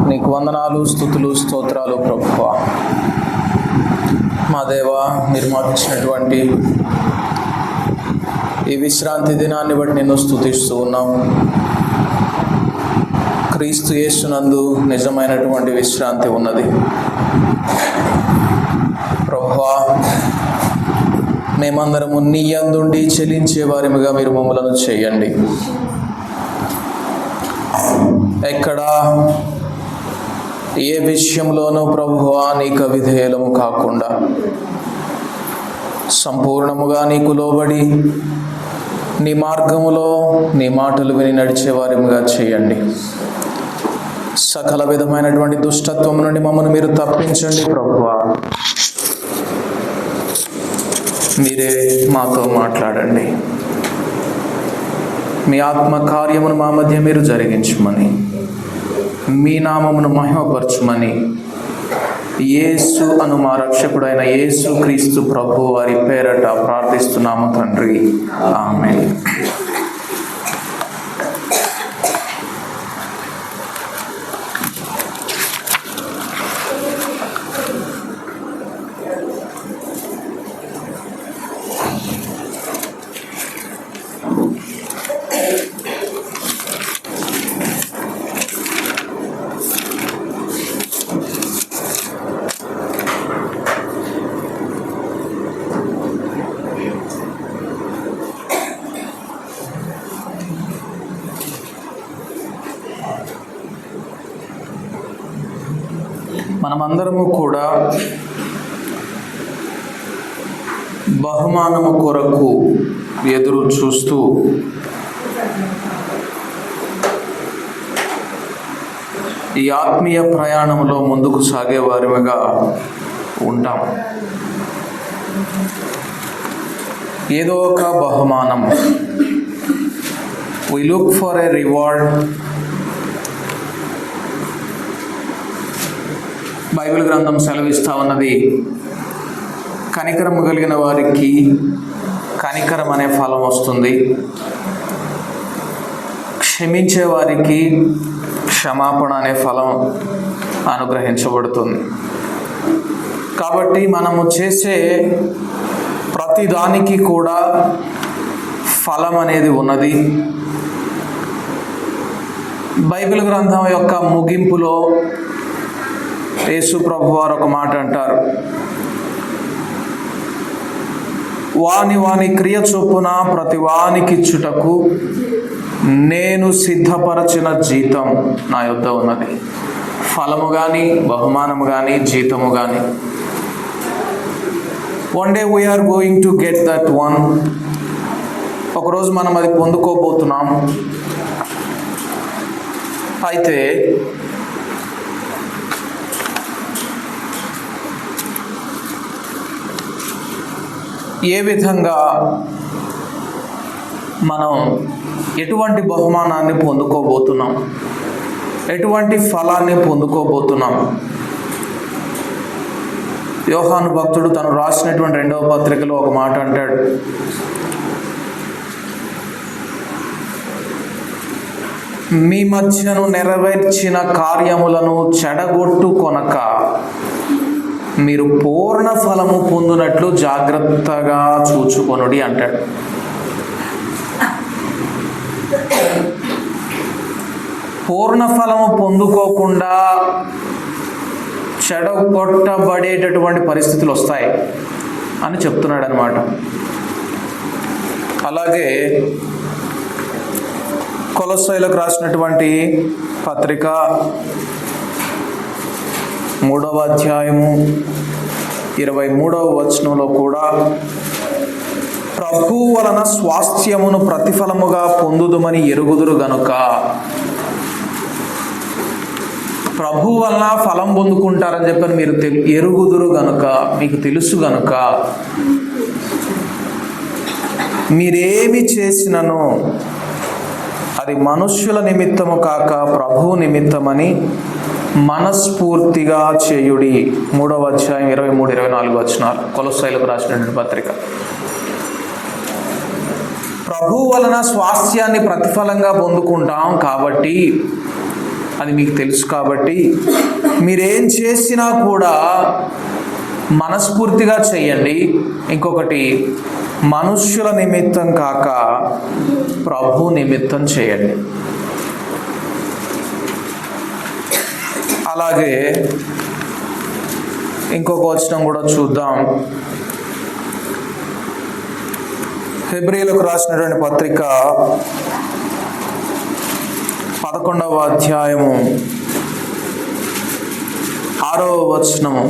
నీకు వందనాలు, స్తుతులు, స్తోత్రాలు ప్రభువా. మా దేవా, మీరు మాకు ఇచ్చినటువంటి ఈ విశ్రాంతి దినాన్ని బట్టి నిన్ను స్తుతిస్తూ ఉన్నాం. క్రీస్తు యేసునందు నిజమైనటువంటి విశ్రాంతి ఉన్నది ప్రభువా. మేమందరము నీ యందుండి చెలించే వారిగా మీరు మమ్మలను చేయండి. ఎక్కడ ఏ విషయంలోనూ ప్రభువా నీకు అవిధేయులము కాకుండా సంపూర్ణముగా నీకు లోబడి నీ మార్గములో నీ మాటలు విని నడిచే వారిగా చేయండి. సకల విధమైనటువంటి దుష్టత్వం నుండి మమ్మల్ని మీరు తప్పించండి ప్రభువా. మీరే మాతో మాట్లాడండి. మీ ఆత్మ కార్యమును మా మధ్య మీరు జరిగించమని, మీ నామమును మహిమపరచుమని యేసు అను మా రక్షకుడైన యేసు క్రీస్తు ప్రభు వారి పేరట ప్రార్థిస్తున్నాము తండ్రి, ఆమేన్. మనమందరము కూడా బహుమానము కొరకు ఎదురు చూస్తూ ఈ ఆత్మీయ ప్రయాణంలో ముందుకు సాగే వారిగా ఉంటాం. ఏదో ఒక బహుమానం, we look for a reward. Bible గ్రంథం సెలవిస్తూ ఉన్నది, కనికరము కలిగిన వారికి కనికరం అనే ఫలం వస్తుంది, క్షమించే వారికి క్షమాపణ అనే ఫలం అనుగ్రహించబడుతుంది. కాబట్టి మనము చేసే ప్రతి దానికి కూడా ఫలం అనేది ఉన్నది. బైబిల్ గ్రంథం యొక్క ముగింపులో యేసు ప్రభు వారు ఒక మాట అంటారు, వాని వాని క్రియ చొప్పున ప్రతి వానికిచ్చుటకు నేను సిద్ధపరచిన జీతం నా యొద్ద ఉన్నది. ఫలము కానీ, బహుమానము కానీ, జీతము కానీ. One day we're going to get that one. ఒకరోజు మనం అది పొందుకోబోతున్నాం. అయితే ఏ విధంగా మనం ఎటువంటి బహుమానాన్ని పొందుకోబోతున్నాం, ఎటువంటి ఫలాన్ని పొందుకోబోతున్నాం? యోహాను భక్తుడు తను రాసినటువంటి 2వ పత్రికలో ఒక మాట అంటాడు, మీ మధ్యను నెరవేర్చిన కార్యములను చెడగొట్టు కొనక మీరు పూర్ణ ఫలము పొందినట్లు జాగ్రత్తగా చూచుకొనుడి అంటాడు. పూర్ణ ఫలము పొందుకోకుండా చెడగొట్టబడేటటువంటి పరిస్థితులు వస్తాయి అని చెప్తున్నాడు అన్నమాట. అలాగే కొలస్సీలకు రాసినటువంటి పత్రిక 3వ అధ్యాయము 23వ వచనంలో కూడా ప్రభు వలన స్వాస్థ్యమును ప్రతిఫలముగా పొందుదుమని ఎరుగుదురు గనుక, ప్రభు వలన ఫలం పొందుకుంటారని చెప్పని మీరు ఎరుగుదురు గనుక, మీకు తెలుసు గనుక మీరేమి చేసినను అది మనుష్యుల నిమిత్తము కాక ప్రభువు నిమిత్తమని మనస్ఫూర్తిగా చేయుడి. 3వ అధ్యాయం 23-24 వచనాలు కొలస్సీలకు రాసినటువంటి పత్రిక. ప్రభు వలన స్వాస్థ్యాన్ని ప్రతిఫలంగా పొందుకుంటాం కాబట్టి అది మీకు తెలుసు. కాబట్టి మీరేం చేసినా కూడా మనస్ఫూర్తిగా చేయండి. ఇంకొకటి, మనుష్యుల నిమిత్తం కాక ప్రభు నిమిత్తం చేయండి. అలాగే ఇంకొక వచనం కూడా చూద్దాం. హెబ్రీయులకు రాసినటువంటి పత్రిక 11వ అధ్యాయము 6వ వచనము.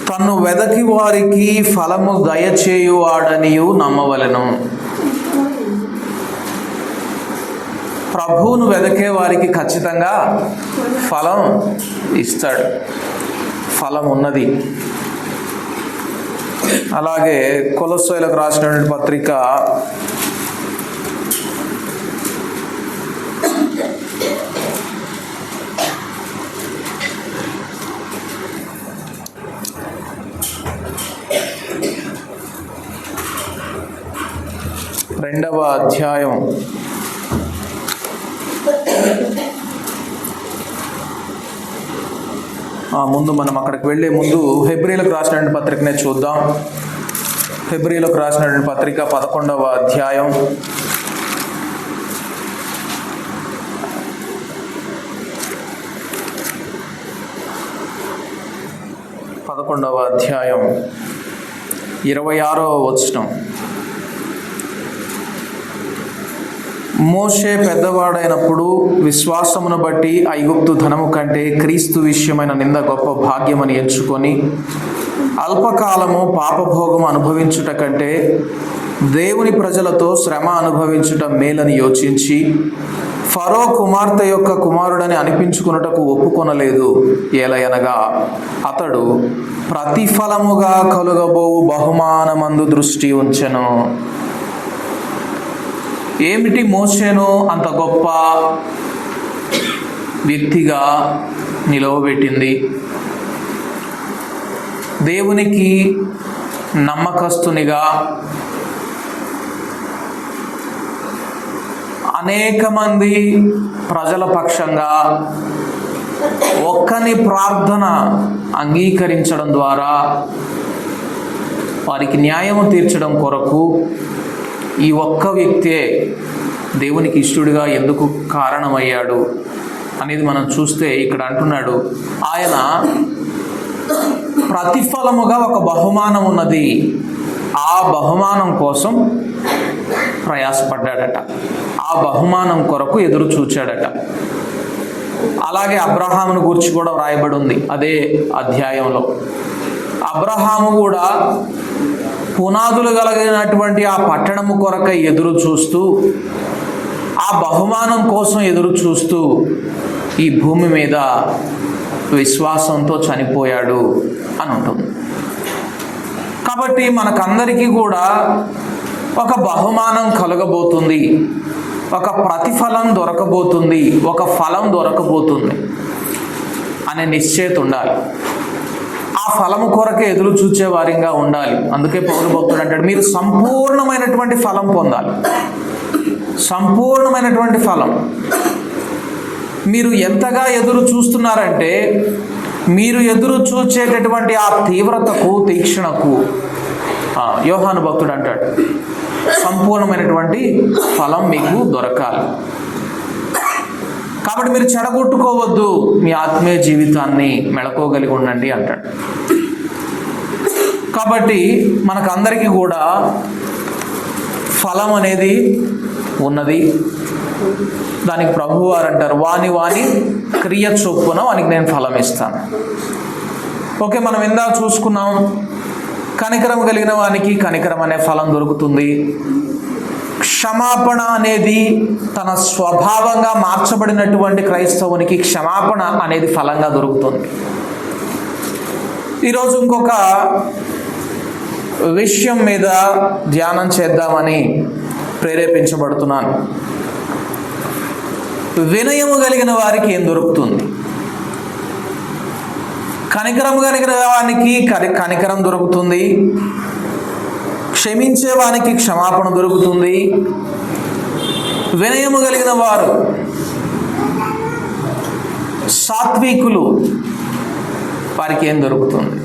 తన్ను వెదకి వారికి ఫలము దయచేయువాడనియు నమ్మవలెను. ప్రభువును వెదకే వారికి ఖచ్చితంగా ఫలం ఇస్తాడు. ఫలం ఉన్నది. అలాగే కొలొస్సీయులకు రాసినటువంటి పత్రిక 2వ అధ్యాయం 1 మనం అక్కడికి వెళ్ళే ముందు హెబ్రీయులకు రాసినటువంటి పత్రికనే చూద్దాం. హెబ్రీయులకు రాసినటువంటి పత్రిక 11వ అధ్యాయం 26వ వచనం. మోషే పెద్దవాడైనప్పుడు విశ్వాసమును బట్టి ఐగుప్తు ధనము కంటే క్రీస్తు విషయమైన నింద గొప్ప భాగ్యమని ఎంచుకొని అల్పకాలము పాపభోగము అనుభవించుట కంటే దేవుని ప్రజలతో శ్రమ అనుభవించుట మేలని యోచించి ఫరో కుమార్తె యొక్క కుమారుడని అనిపించుకున్నటకు ఒప్పుకొనలేదు. ఏలయనగా అతడు ప్రతిఫలముగా కలుగబోవు బహుమానమందు దృష్టి ఉంచెను. ఏమిటి మోషేను అంత గొప్ప వ్యక్తిగా నిలవబెట్టింది? దేవునికి నమ్మకస్తునిగా, అనేక మంది ప్రజల పక్షంగా ఒక్కని ప్రార్థన అంగీకరించడం ద్వారా వారికి న్యాయము తీర్చడం కొరకు ఈ ఒక్క వ్యక్తే దేవునికి ఇష్టడుగా ఎందుకు కారణమయ్యాడు అనేది మనం చూస్తే ఇక్కడ అంటున్నాడు, ఆయన ప్రతిఫలముగా ఒక బహుమానం ఉన్నది, ఆ బహుమానం కోసం ప్రయాసపడ్డాడట, ఆ బహుమానం కొరకు ఎదురు చూచాడట. అలాగే అబ్రహామును గురించి కూడా వ్రాయబడి ఉంది అదే అధ్యాయంలో. అబ్రహాము కూడా పునాదులు కలిగినటువంటి ఆ పట్టణము కొరకై ఎదురు చూస్తూ, ఆ బహుమానం కోసం ఎదురు చూస్తూ ఈ భూమి మీద విశ్వాసంతో చనిపోయాడు అని ఉంటుంది. కాబట్టి మనకందరికీ కూడా ఒక బహుమానం కలగబోతుంది, ఒక ప్రతిఫలం దొరకబోతుంది, ఒక ఫలం దొరకబోతుంది అనే నిశ్చయిత ఉండాలి. ఆ ఫలము కొరకే ఎదురు చూచే వారిగా ఉండాలి. అందుకే పౌలు భక్తుడు అంటాడు, మీరు సంపూర్ణమైనటువంటి ఫలం పొందాలి. సంపూర్ణమైనటువంటి ఫలం. మీరు ఎంతగా ఎదురు చూస్తున్నారంటే, మీరు ఎదురు చూచేటటువంటి ఆ తీవ్రతకు, తీక్షణకు యోహాను భక్తుడు అంటాడు, సంపూర్ణమైనటువంటి ఫలం మీకు దొరకాలి. కాబట్టి మీరు చెడగొట్టుకోవద్దు, మీ ఆత్మీయ జీవితాన్ని మెళకోగలిగి ఉండండి అంటాడు. కాబట్టి మనకందరికీ కూడా ఫలం అనేది ఉన్నది. దానికి ప్రభువారు అంటారు, వాని క్రియ చొప్పున వానికి నేను ఫలం ఇస్తాను. ఓకే, మనం ఇందా చూసుకున్నాం, కనికరం కలిగిన వానికి కనికరం అనే ఫలం దొరుకుతుంది. క్షమాపణ అనేది తన స్వభావంగా మార్చబడినటువంటి క్రైస్తవునికి క్షమాపణ అనేది ఫలంగా దొరుకుతుంది. ఈరోజు ఇంకొక విషయం మీద ధ్యానం చేద్దామని ప్రేరేపించబడుతున్నాను. వినయము కలిగిన వారికి ఏం దొరుకుతుంది? కనికరం కలిగిన వానికి కనికరం దొరుకుతుంది, క్షమించే వానికి క్షమాపణ దొరుకుతుంది. వినయము కలిగిన వారు సాత్వికులు వారికి ఏం దొరుకుతుంది?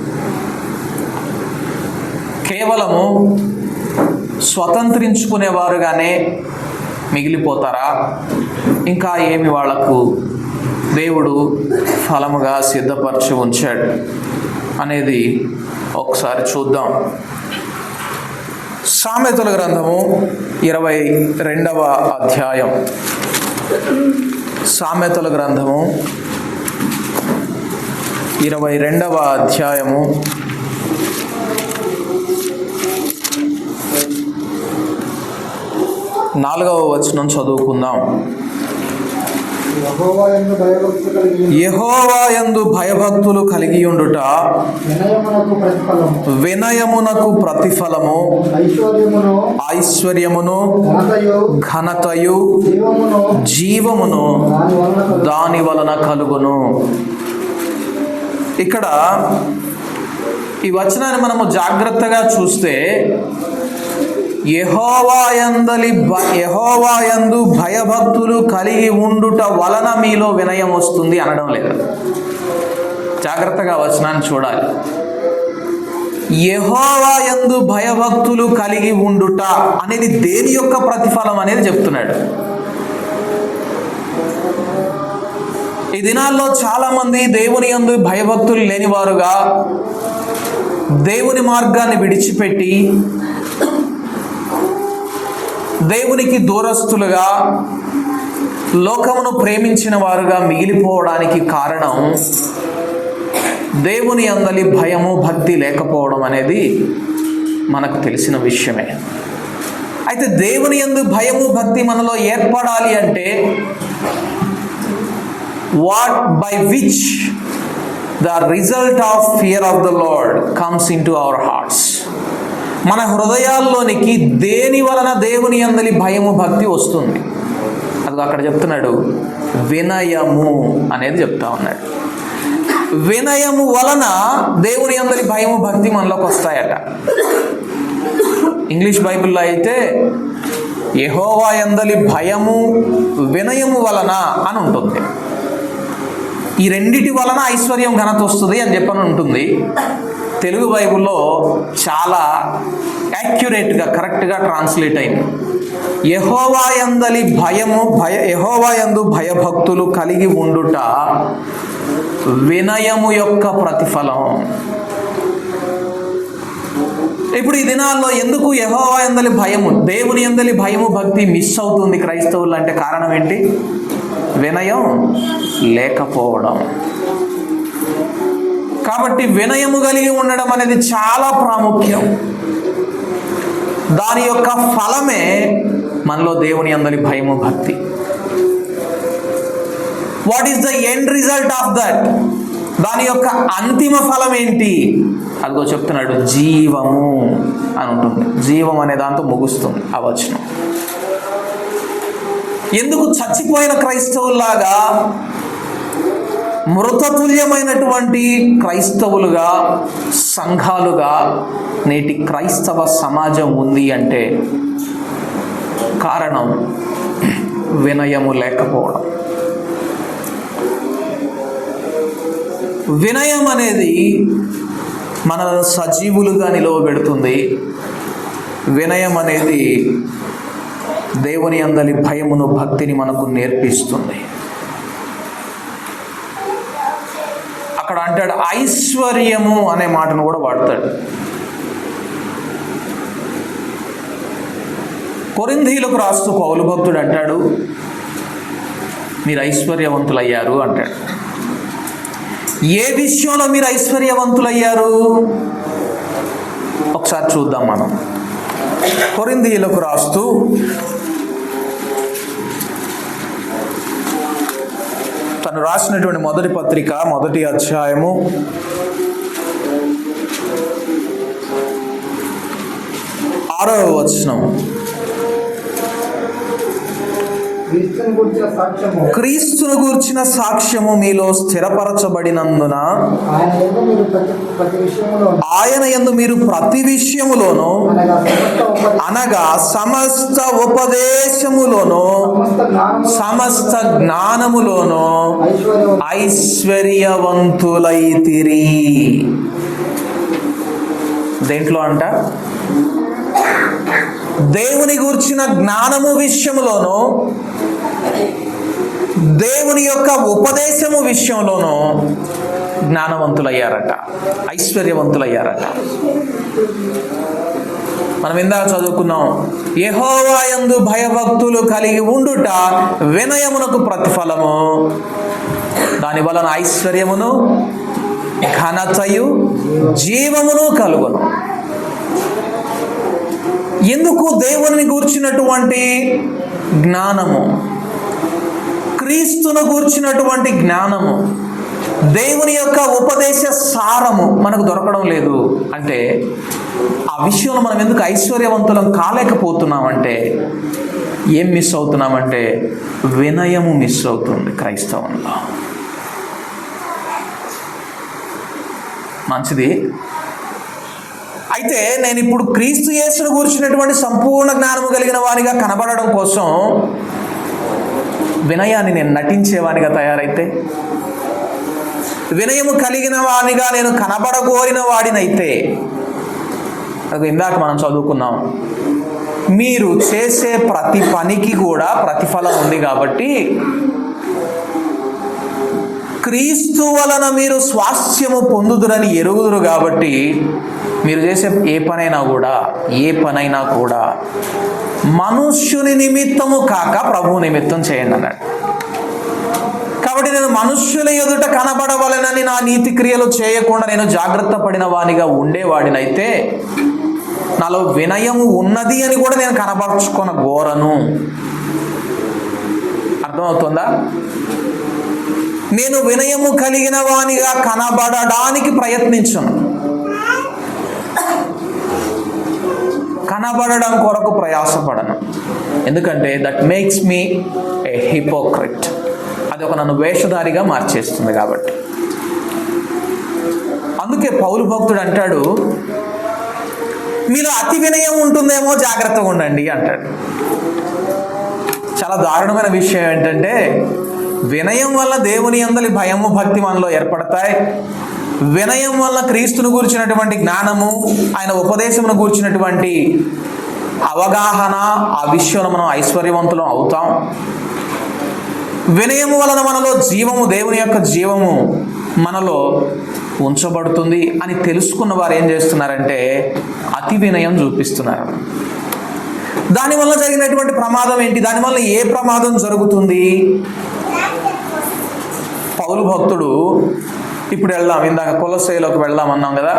కేవలము స్వతంత్రించుకునేవారుగానే మిగిలిపోతారా? ఇంకా ఏమి వాళ్లకు దేవుడు ఫలముగా సిద్ధపరిచి ఉంచాడు అనేది ఒకసారి చూద్దాం. సామెతల గ్రంథము 22వ అధ్యాయం. సామెతల గ్రంథము 22వ అధ్యాయము 4వ వచనం చదువుకుందాం. యెహోవా యందు భయభక్తులు కలిగి ఉండుట వినయమునకు ప్రతిఫలము, ఐశ్వర్యమును ఘనతయు జీవమును దాని వలన కలుగును. ఇక్కడ ఈ వచనాన్ని మనము జాగ్రత్తగా చూస్తే యెహోవా యందు భయభక్తులు కలిగి ఉండుట వలన మీలో వినయం వస్తుంది అనడం లేదు. జాగ్రత్తగా వచనాన్ని చూడాలి. యెహోవా యందు భయభక్తులు కలిగి ఉండుట అనేది దేని యొక్క ప్రతిఫలం అనేది చెప్తున్నాడు. ఈ దినాల్లో చాలా మంది దేవుని యందు భయభక్తులు లేనివారుగా దేవుని మార్గాన్ని విడిచిపెట్టి దేవునికి దూరస్తులుగా లోకమును ప్రేమించిన వారుగా మిగిలిపోవడానికి కారణం దేవుని యందలి భయము భక్తి లేకపోవడం అనేది మనకు తెలిసిన విషయమే. అయితే దేవుని యందు భయము భక్తి మనలో ఏర్పడాలి అంటే what by which the result of fear of the lord comes in to our hearts. మన హృదయాల్లోనికి దేని వలన దేవుని యందలి భయము భక్తి వస్తుంది? అది అక్కడ చెప్తున్నాడు, వినయము అనేది చెప్తా ఉన్నాడు. వినయము వలన దేవుని యందలి భయము భక్తి మనలోకి వస్తాయట. ఇంగ్లీష్ బైబిల్లో అయితే యెహోవా యందలి భయము వినయము వలన అని ఉంటుంది. ఈ రెండిటి వలన ఐశ్వర్యం ఘనత వస్తుంది అని చెప్పని ఉంటుంది. తెలుగు బైబిల్లో చాలా యాక్యురేట్గా కరెక్ట్గా ట్రాన్స్లేట్ అయింది. యెహోవా యందలి యెహోవా యందు భయభక్తులు కలిగి ఉండుట వినయము యొక్క ప్రతిఫలం. ఇప్పుడు ఈ దినాల్లో ఎందుకు యెహోవా యందలి భయము, దేవుని యందలి భయము భక్తి మిస్ అవుతుంది క్రైస్తవులు అంటే కారణం ఏంటి? వినయం లేకపోవడం. కాబట్టి వినయము కలిగి ఉండడం అనేది చాలా ప్రాముఖ్యం. దాని యొక్క ఫలమే మనలో దేవుని యందలి భయము భక్తి. What is the end result of that? దాని యొక్క అంతిమ ఫలం ఏంటి? అదిగో చెప్తున్నాడు, జీవము అని ఉంటుంది. జీవం అనే దాంతో ముగుస్తుంది ఆ వచనం. ఎందుకు చచ్చిపోయిన క్రైస్తవుల్లాగా మృతతుల్యమైనటువంటి క్రైస్తవులుగా సంఘాలుగా నేటి క్రైస్తవ సమాజం ఉంది అంటే కారణం వినయము లేకపోవడం. వినయం అనేది మన సజీవులుగా నిలవబెడుతుంది. వినయం అనేది దేవుని యందలి భయమును భక్తిని మనకు నేర్పిస్తుంది. అక్కడ అంటాడు ఐశ్వర్యము అనే మాటను కూడా వాడతాడు. కొరింథీయులకు రాస్తూ పౌలు భక్తుడు అంటాడు, మీరు ఐశ్వర్యవంతులయ్యారు అంటాడు. ఏ విషయంలో మీరు ఐశ్వర్యవంతులయ్యారు ఒకసారి చూద్దాం మనం. కొరింథీయులకు రాస్తూ తను రాసినటువంటి మొదటి పత్రిక 1వ అధ్యాయము 6వ వచనం. క్రీస్తును గూర్చిన సాక్ష్యము మీలో స్థిరపరచబడినందున ఆయన యందు మీరు ప్రతి విషయములోను అనగా సమస్త ఉపదేశములోను సమస్త జ్ఞానములోను ఐశ్వర్యవంతులైతిరి. దేంట్లో అంట? దేవుని గూర్చిన జ్ఞానము విషయములోను దేవుని యొక్క ఉపదేశము విషయంలోనూ జ్ఞానవంతులయ్యారట, ఐశ్వర్యవంతులయ్యారట. మనం ఇందాక చదువుకున్నాం, యెహోవా యందు భయభక్తులు కలిగి ఉండుట వినయమునకు ప్రతిఫలము, దాని వలన ఐశ్వర్యమును ఘనతయు జీవమును కలుగును. ఎందుకు? దేవుని గూర్చినటువంటి జ్ఞానము, క్రీస్తును గూర్చినటువంటి జ్ఞానము, దేవుని యొక్క ఉపదేశ సారము మనకు దొరకడం లేదు అంటే ఆ విషయంలో మనం ఎందుకు ఐశ్వర్యవంతులం కాలేకపోతున్నామంటే ఏం మిస్ అవుతున్నామంటే వినయము మిస్ అవుతుంది క్రైస్తవంలో. మంచిది. అయితే నేను ఇప్పుడు క్రీస్తు యేసును గురించినటువంటి సంపూర్ణ జ్ఞానము కలిగిన వానిగా కనబడడం కోసం వినయాన్ని నేను నటించేవానిగా తయారైతే, వినయము కలిగిన వానిగా నేను కనబడగోరిన వాడినైతే, అది ఇందాక మనం చదువుకున్నాం, మీరు చేసే ప్రతి పనికి కూడా ప్రతిఫలం ఉంది కాబట్టి క్రీస్తు వలన మీరు స్వాస్థ్యము పొందుదురని ఎరుగుదురు కాబట్టి మీరు చేసే ఏ పనైనా కూడా మనుష్యుని నిమిత్తము కాక ప్రభువు నిమిత్తం చేయండి అన్నాడు. కాబట్టి నేను మనుష్యుల ఎదుట కనబడవలనని నా నీతి క్రియలు చేయకుండా నేను జాగ్రత్త పడిన వానిగా ఉండేవాడినైతే నాలో వినయము ఉన్నది అని కూడా నేను కనబరుచుకున్న ఘోరను. అర్థమవుతుందా? నేను వినయము కలిగిన వానిగా కనబడడానికి ప్రయత్నించను, కనబడడం కొరకు ప్రయాసపడను. ఎందుకంటే that makes me A hypocrite. అది ఒక నన్ను వేషధారిగా మార్చేస్తుంది కాబట్టి. అందుకే పౌలు భక్తుడు అంటాడు, మీలో అతి వినయం ఉంటుందేమో, జాగ్రత్తగా ఉండండి అంటాడు. చాలా దారుణమైన విషయం ఏంటంటే వినయం వల్ల దేవుని యందలి భయము భక్తి మనలో ఏర్పడతాయి. వినయం వల్ల క్రీస్తును గూర్చినటువంటి జ్ఞానము, ఆయన ఉపదేశమును గూర్చినటువంటి అవగాహన, ఆ విషయంలో మనం ఐశ్వర్యవంతులం అవుతాం. వినయము వలన మనలో జీవము, దేవుని యొక్క జీవము మనలో ఉంచబడుతుంది అని తెలుసుకున్న వారు ఏం చేస్తున్నారంటే అతి వినయం చూపిస్తున్నారు. దానివల్ల జరిగినటువంటి ప్రమాదం ఏంటి? దానివల్ల ఏ ప్రమాదం జరుగుతుంది? పౌలు భక్తుడు ఇప్పుడు వెళ్దాం, ఇందాక కొలస్సీలోకి వెళ్దాం అన్నాం కదా.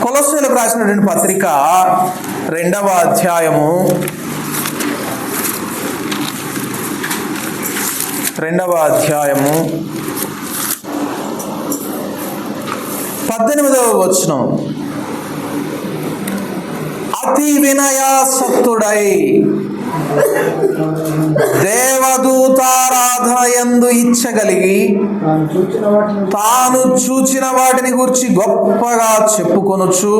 కొలస్సీలకు రాసినటువంటి పత్రిక 2వ అధ్యాయము 18వ వచనం, అతి వినయాసక్తుడై దేవదూతారాధన యందు ఇచ్చగలిగి తాను చూచిన వాటిని గురించి గొప్పగా చెప్పుకొనుచు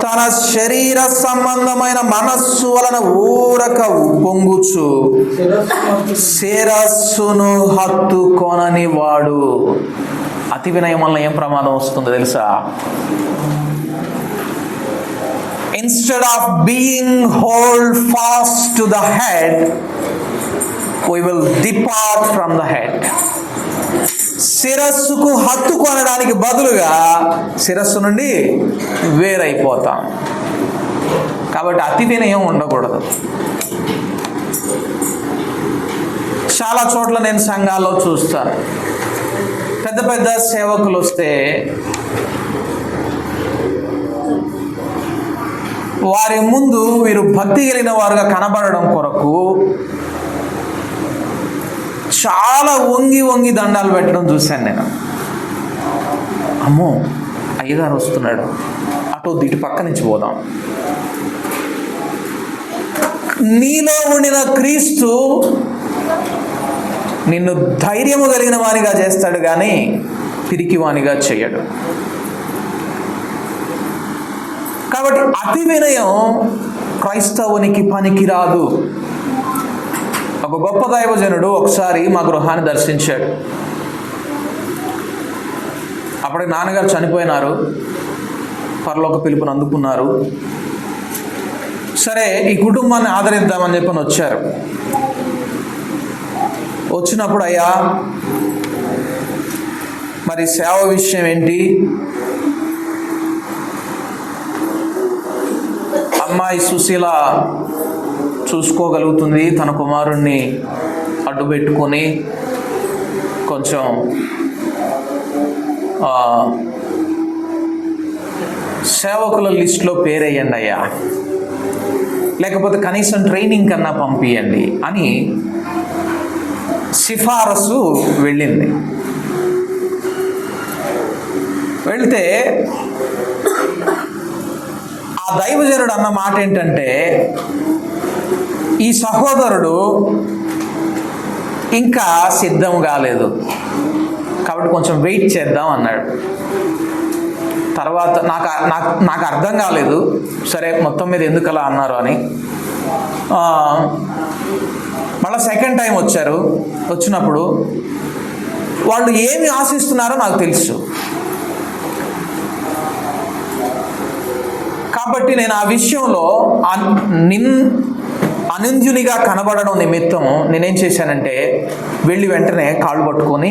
తన శరీర సంబంధమైన మనస్సు వలన ఊరక ఉప్పొంగుచు శిరస్సును హత్తుకొనని వాడు. అతి వినయం వల్ల ఏం ప్రమాదం వస్తుందో తెలుసా? Instead of being hold fast to the head, we will depart from the head. శిరస్సుకు హత్తుకొనడానికి బదులుగా శిరస్సు నుండి వేరైపోతాం. కాబట్టి అతి వినయం ఉండకూడదు. చాలా చోట్ల నేను సంఘాల్లో చూస్తాను, పెద్ద పెద్ద సేవకులు వస్తే వారి ముందు వీరు భక్తి కలిగిన వారుగా కనబడడం కొరకు చాలా వంగి వంగి దండాలు పెట్టడం చూశాను నేను. అమ్మో, అయ్యగారు వస్తున్నాడు, అటు ఇటు పక్క నుంచి పోదాం. నీలో ఉండిన క్రీస్తు నిన్ను ధైర్యము కలిగిన వానిగా చేస్తాడు, కానీ పిరికివానిగా చేయడు. కాబట్టి అతి వినయం క్రైస్తవునికి పనికిరాదు. ఒక గొప్ప దైవజనుడు ఒకసారి మా గృహాన్ని దర్శించాడు. అప్పటికి నాన్నగారు చనిపోయినారు, పరలోక పిలుపుని అందుకున్నారు. సరే, ఈ కుటుంబాన్ని ఆదరిద్దామని చెప్పని వచ్చారు. వచ్చినప్పుడు, అయ్యా మరి సేవ విషయం ఏంటి? అమ్మాయి సుశీల చూసుకోగలుగుతుంది, తన కుమారుణ్ణి అడ్డు పెట్టుకొని కొంచెం సేవకుల లిస్టులో పేరేయండి అయ్యా, లేకపోతే కనీసం ట్రైనింగ్ కన్నా పంపియండి అని సిఫారసు వెళ్ళింది. వెళ్తే ఆ దైవజనుడు అన్న మాట ఏంటంటే, ఈ సహోదరుడు ఇంకా సిద్ధం కాలేదు కాబట్టి కొంచెం వెయిట్ చేద్దాం అన్నాడు. తర్వాత నాకు అర్థం కాలేదు, సరే మొత్తం మీద ఎందుకు అలా అన్నారు అని. మళ్ళీ సెకండ్ టైం వచ్చారు. వచ్చినప్పుడు వాళ్ళు ఏమి ఆశిస్తున్నారో నాకు తెలుసు, కాబట్టి నేను ఆ విషయంలో అనింద్యునిగా కనబడడం నిమిత్తం నేనేం చేశానంటే, వెళ్ళి వెంటనే కాళ్ళు పట్టుకొని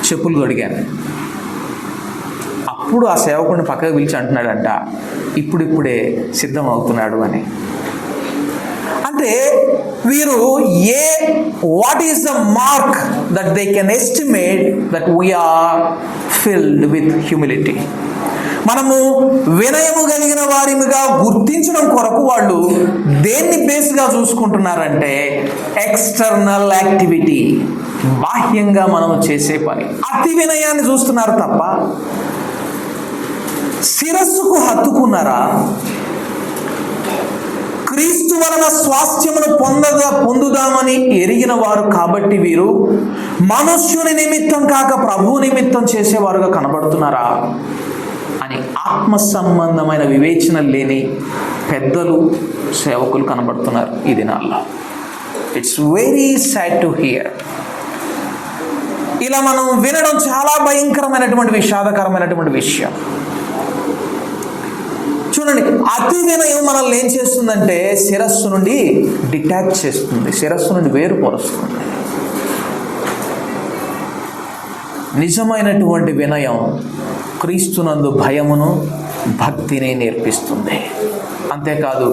చెప్పులు తొడిగాను. అప్పుడు ఆ సేవకుడిని పక్కకు పిలిచి అంటున్నాడంట, ఇప్పుడిప్పుడే సిద్ధం అవుతున్నాడు అని. అంటే వీరు what is the mark that they can estimate that we're filled with humility. మనము వినయము కలిగిన వారిగా గుర్తించడం కొరకు వాళ్ళు దేన్ని బేస్గా చూసుకుంటున్నారంటే, ఎక్స్టర్నల్ యాక్టివిటీ, బాహ్యంగా మనము చేసే పని. అతి వినయాన్ని చూస్తున్నారు తప్ప శిరస్సుకు హత్తుకున్నారా? క్రీస్తు వలన స్వాస్థ్యమును పొందుదామని ఎరిగిన వారు కాబట్టి వీరు మనుష్యుని నిమిత్తం కాక ప్రభువు నిమిత్తం చేసేవారుగా కనబడుతున్నారా అని ఆత్మ సంబంధమైన వివేచన లేని పెద్దలు, సేవకులు కనబడుతున్నారు ఈ దినాల్లో. It's very sad to hear. ఇలా మనం వినడం చాలా భయంకరమైనటువంటి విషాదకరమైనటువంటి విషయం. చూడండి, అతి వినయం మనల్ని ఏం చేస్తుందంటే శిరస్సు నుండి డిటాచ్ చేస్తుంది, శిరస్సు నుండి వేరుపరుస్తుంది. నిజమైనటువంటి వినయం క్రీస్తునందు భయమును భక్తిని నేర్పిస్తుంది. అంతేకాదు,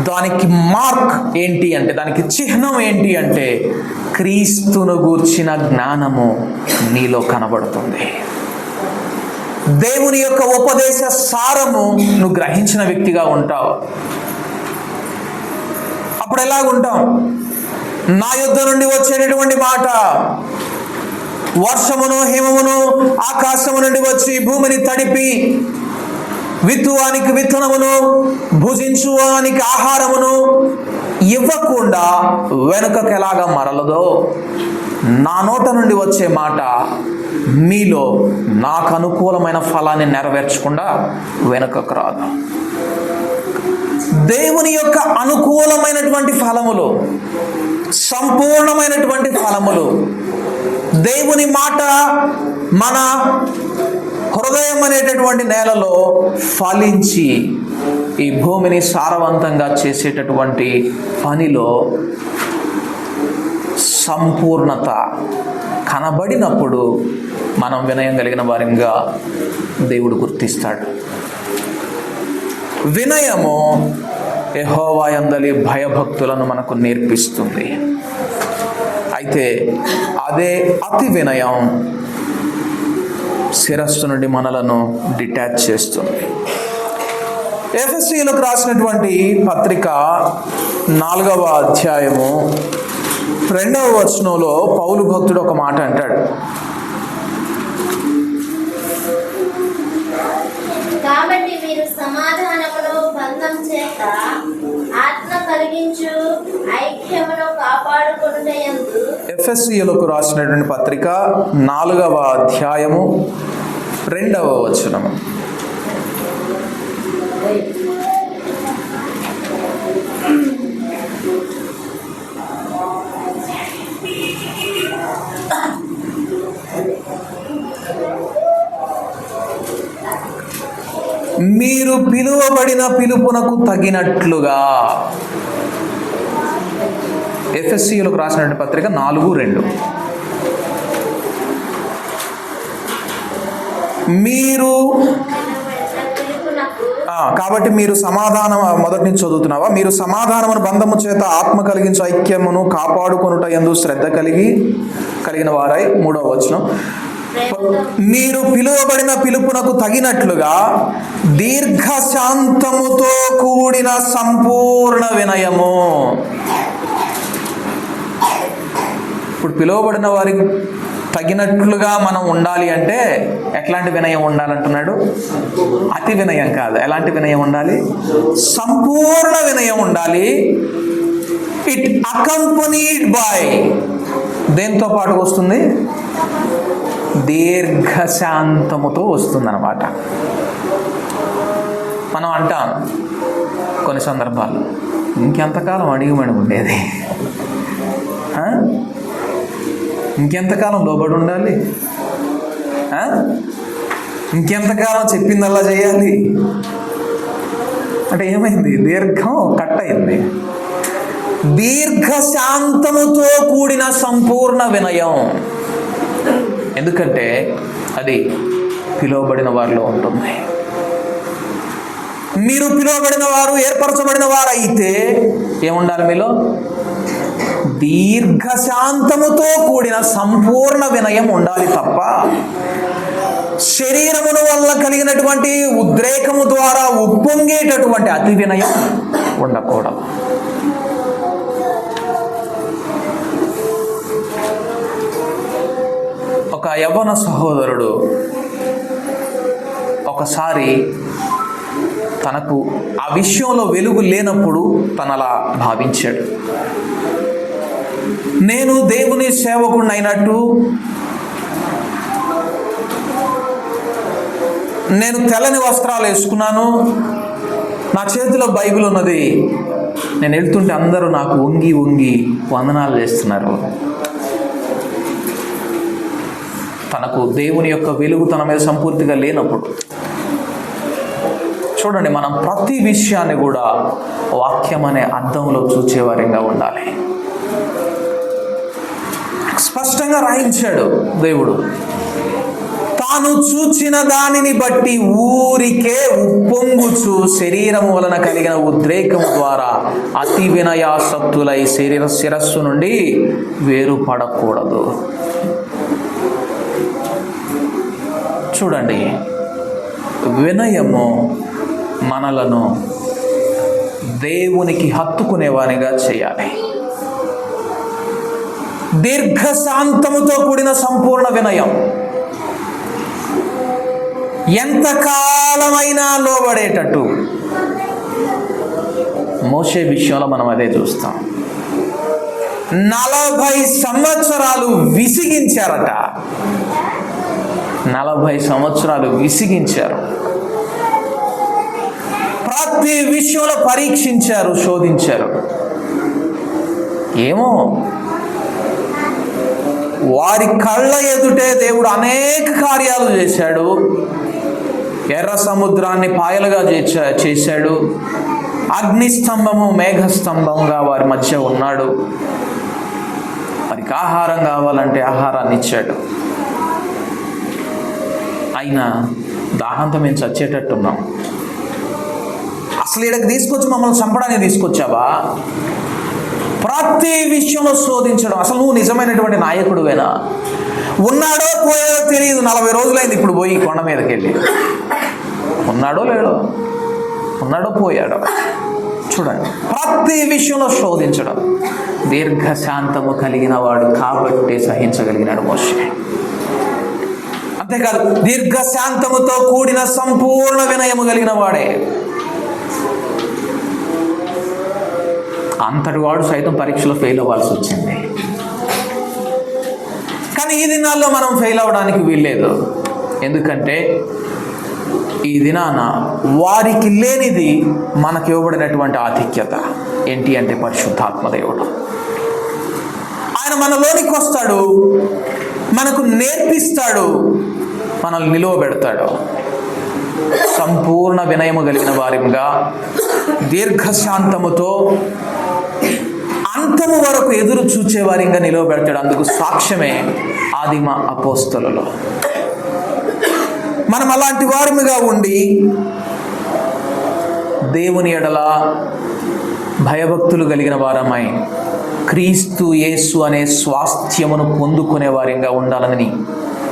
దానికి మార్క్ ఏంటి అంటే, దానికి చిహ్నం ఏంటి అంటే, క్రీస్తును గూర్చిన జ్ఞానము నీలో కనబడుతుంది. దేవుని యొక్క ఉపదేశ సారము నువ్వు గ్రహించిన వ్యక్తిగా ఉంటావు. అప్పుడు ఎలాగుంటాం? నా యుద్ధ నుండి వచ్చేటటువంటి మాట వర్షమును హిమమును ఆకాశము నుండి వచ్చి భూమిని తడిపి విత్తువానికి విత్తనమును భుజించువానికి ఆహారమును ఇవ్వకుండా వెనుకకు ఎలాగా మరలదో, నా నోట నుండి వచ్చే మాట మీలో నాకు అనుకూలమైన ఫలాన్ని నెరవేర్చకుండా వెనుకకు రాదు. దేవుని యొక్క అనుకూలమైనటువంటి ఫలములు, సంపూర్ణమైనటువంటి ఫలములు, దేవుని మాట మన హృదయం అనేటటువంటి నేలలో ఫలించి ఈ భూమిని సారవంతంగా చేసేటటువంటి పనిలో సంపూర్ణత కనబడినప్పుడు మనం వినయం కలిగిన వారిగా దేవుడు గుర్తిస్తాడు. వినయము యెహోవా యందలి భయభక్తులను మనకు నేర్పిస్తుంది. అయితే అదే అతి వినయం శిరస్సు నుండి మనలను డిటాచ్ చేస్తుంది. ఎఫెసీయులకు రాసినటువంటి పత్రిక 4వ అధ్యాయము 2వ వచనంలో పౌలు భక్తుడు ఒక మాట అంటాడు. కాబట్టి మీరు సమాధానములో బంధం చేత ఆత్మ కలిగించు ఐక్యమును కాపాడుకొనుటయందు. ఎఫెసీయులకు రాసినటువంటి పత్రిక 4వ అధ్యాయము 2వ వచనము. మీరు పిలువబడిన పిలుపునకు తగినట్లుగా. ఎఫెసీయులకు రాసినటువంటి పత్రిక 4:2. మీరు కాబట్టి మీరు సమాధానం, మొదటి నుంచి చదువుతున్నావా? మీరు సమాధానమును బంధము చేత ఆత్మ కలిగించే ఐక్యమును కాపాడుకొనుట యందు శ్రద్ధ కలిగిన వారై. 3వ వచనం. మీరు పిలువబడిన పిలుపునకు తగినట్లుగా దీర్ఘశాంతముతో కూడిన సంపూర్ణ వినయము. ఇప్పుడు పిలువబడిన వారికి తగినట్లుగా మనం ఉండాలి అంటే ఎట్లాంటి వినయం ఉండాలంటున్నాడు? అతి వినయం కాదు. ఎలాంటి వినయం ఉండాలి? సంపూర్ణ వినయం ఉండాలి. ఇట్ అకంపనీడ్ బై, దేంతో పాటు వస్తుంది? దీర్ఘశాంతముతో వస్తుందన్నమాట. మనం అంటాం కొన్ని సందర్భాల్లో, ఇంకెంతకాలం అడిగమని ఉండేది, ఇంకెంతకాలం లోబడి ఉండాలి, ఇంకెంతకాలం చెప్పిందల్లా చేయాలి అంటే ఏమైంది? దీర్ఘం కట్ అయింది. దీర్ఘశాంతముతో కూడిన సంపూర్ణ వినయం. ఎందుకంటే అది పిలువబడిన వారిలో ఉంటుంది. మీరు పిలువబడిన వారు, ఏర్పరచబడిన వారు అయితే ఏముండాలి మీలో? దీర్ఘశాంతముతో కూడిన సంపూర్ణ వినయం ఉండాలి తప్ప శరీరమును వల్ల కలిగినటువంటి ఉద్రేకము ద్వారా ఉప్పొంగేటటువంటి అతి వినయం ఉండకూడదు. ఒక యవ్వన సహోదరుడు ఒకసారి తనకు ఆ విషయంలో వెలుగు లేనప్పుడు తనలా భావించాడు. నేను దేవుని సేవకుడిని అయినట్టు, నేను తెల్లని వస్త్రాలు వేసుకున్నాను, నా చేతిలో బైబిల్ ఉన్నది, నేను వెళ్తుంటే అందరూ నాకు వంగి వంగి వందనాలు చేస్తున్నారు. తనకు దేవుని యొక్క వెలుగు తన మీద సంపూర్తిగా లేనప్పుడు. చూడండి, మనం ప్రతి విషయాన్ని కూడా వాక్యం అనే అర్థంలో చూచేవారిగా ఉండాలి. స్పష్టంగా రాయించాడు దేవుడు. తాను చూచిన దానిని బట్టి ఊరికే ఉప్పొంగుచు శరీరము వలన కలిగిన ఉద్రేకము ద్వారా అతి వినయాసక్తులై శిరస్సు నుండి వేరుపడకూడదు. చూడండి, వినయము మనలను దేవునికి హత్తుకునేవానిగా చేయాలి. దీర్ఘశాంతముతో కూడిన సంపూర్ణ వినయం. ఎంతకాలమైనా లోబడేటట్టు. మోషే విషయంలో మనం అదే చూస్తాం. 40 సంవత్సరాలు విసిగించారట. 40 సంవత్సరాలు విసిగించారు. ప్రతి విషయంలో పరీక్షించారు, శోధించారు. ఏమో, వారి కళ్ళ ఎదుటే దేవుడు అనేక కార్యాలు చేశాడు. ఎర్ర సముద్రాన్ని పాయలుగా చేశాడు. అగ్నిస్తంభము మేఘస్తంభంగా వారి మధ్య ఉన్నాడు. వారికి ఆహారం కావాలంటే ఆహారాన్ని ఇచ్చాడు. అయినా దాహంతో మేము చచ్చేటట్టున్నాం. అసలు ఇక్కడికి తీసుకొచ్చి మమ్మల్ని చంపడానికి తీసుకొచ్చావా? ప్రతి విషయంలో శోధించడం. అసలు నువ్వు నిజమైనటువంటి నాయకుడువేనా? ఉన్నాడో పోయాడో తెలియదు. 40 రోజులైంది ఇప్పుడు పోయి కొండ మీదకి వెళ్ళి. ఉన్నాడో లేడో, ఉన్నాడో పోయాడో. చూడండి, ప్రతి విషయంలో శోధించడం. దీర్ఘశాంతము కలిగిన వాడు కాబట్టి సహించగలిగినాడు మోషే. అంతేకాదు, దీర్ఘశాంతముతో కూడిన సంపూర్ణ వినయము కలిగిన వాడే. అంతటి వాడు సైతం పరీక్షలో ఫెయిల్ అవ్వాల్సి వచ్చింది. కానీ ఈ దినాల్లో మనం ఫెయిల్ అవ్వడానికి వీల్లేదు. ఎందుకంటే ఈ దినాన వారికి లేనిది మనకి ఇవ్వబడినటువంటి ఆధిక్యత ఏంటి అంటే పరిశుద్ధాత్మదేవుడు. ఆయన మనలోనికి వస్తాడు, మనకు నేర్పిస్తాడు, మనల్ని నిలువబెడతాడు. సంపూర్ణ వినయము కలిగిన వారిగా దీర్ఘశాంతముతో అంతము వరకు ఎదురు చూచే వారిగా నిలువబెడతాడు. అందుకు సాక్ష్యమే ఆదిమ అపోస్తలులు. మనం అలాంటి వారిగా ఉండి దేవుని ఎడల భయభక్తులు కలిగిన వారమై క్రీస్తు యేసు అనే స్వాస్థ్యమును పొందుకునే వారిగా ఉండాలని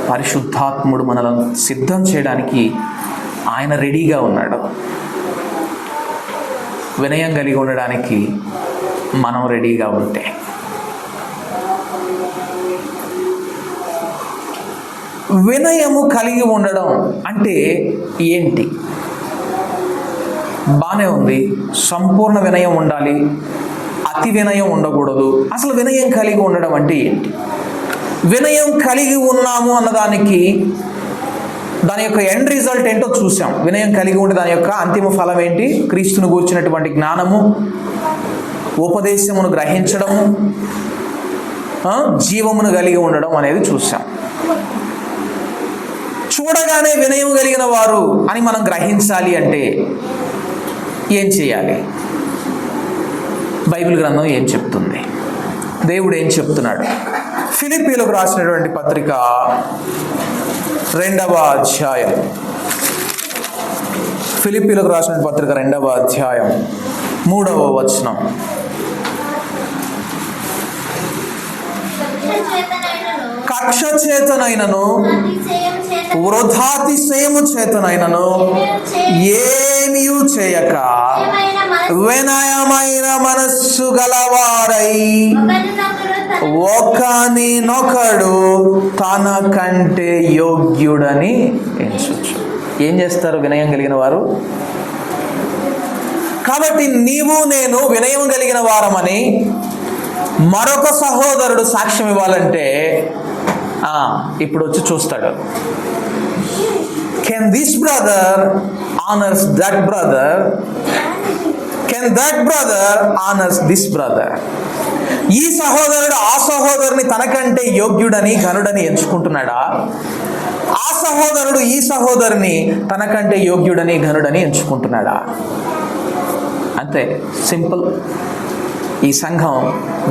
పరిశుద్ధాత్ముడు మనల్ని సిద్ధం చేయడానికి ఆయన రెడీగా ఉన్నాడు. వినయం కలిగి ఉండడానికి మనం రెడీగా ఉంటే వినయము కలిగి ఉండడం అంటే ఏంటి? బాగానే ఉంది, సంపూర్ణ వినయం ఉండాలి, అతి వినయం ఉండకూడదు. అసలు వినయం కలిగి ఉండడం అంటే ఏంటి? వినయం కలిగి ఉన్నాము అన్నదానికి దాని యొక్క ఎండ్ రిజల్ట్ ఏంటో చూసాం. వినయం కలిగి ఉండే దాని యొక్క అంతిమ ఫలం ఏంటి? క్రీస్తును గూర్చినటువంటి జ్ఞానము, ఉపదేశమును గ్రహించడము, జీవమును కలిగి ఉండడం అనేది చూసాం. చూడగానే వినయం కలిగిన వారు అని మనం గ్రహించాలి అంటే ఏం చేయాలి? బైబిల్ గ్రంథం ఏం చెప్తుంది? దేవుడు ఏం చెప్తున్నాడు? ఫిలిప్పీలకు రాసినటువంటి పత్రిక 2వ అధ్యాయం, ఫిలిప్పీలకు రాసిన పత్రిక 2వ అధ్యాయం 3వ వచనం. కక్ష చేతనైనను వృధాతిశయము చేతనైనను ఏమీ చేయక వినయమైన మనస్సు గలవారై ఒకనినొకడు తన కంటే యోగ్యుడని ఎంచొచ్చు. ఏం చేస్తారు వినయం కలిగిన వారు? కాబట్టి నీవు నేను వినయం కలిగిన వారమని మరొక సహోదరుడు సాక్ష్యం ఇవ్వాలంటే ఇప్పుడు వచ్చి చూస్తాడు. Can this brother honours that brother? Can that brother honours this brother? ఈ సహోదరుడు ఆ సహోదరుని తనకంటే యోగ్యుడని ఘనుడని ఎంచుకుంటున్నాడా? ఆ సహోదరుడు ఈ సహోదరుని తనకంటే యోగ్యుడని ఘనుడని ఎంచుకుంటున్నాడా? అంతే, సింపుల్. ఈ సంఘం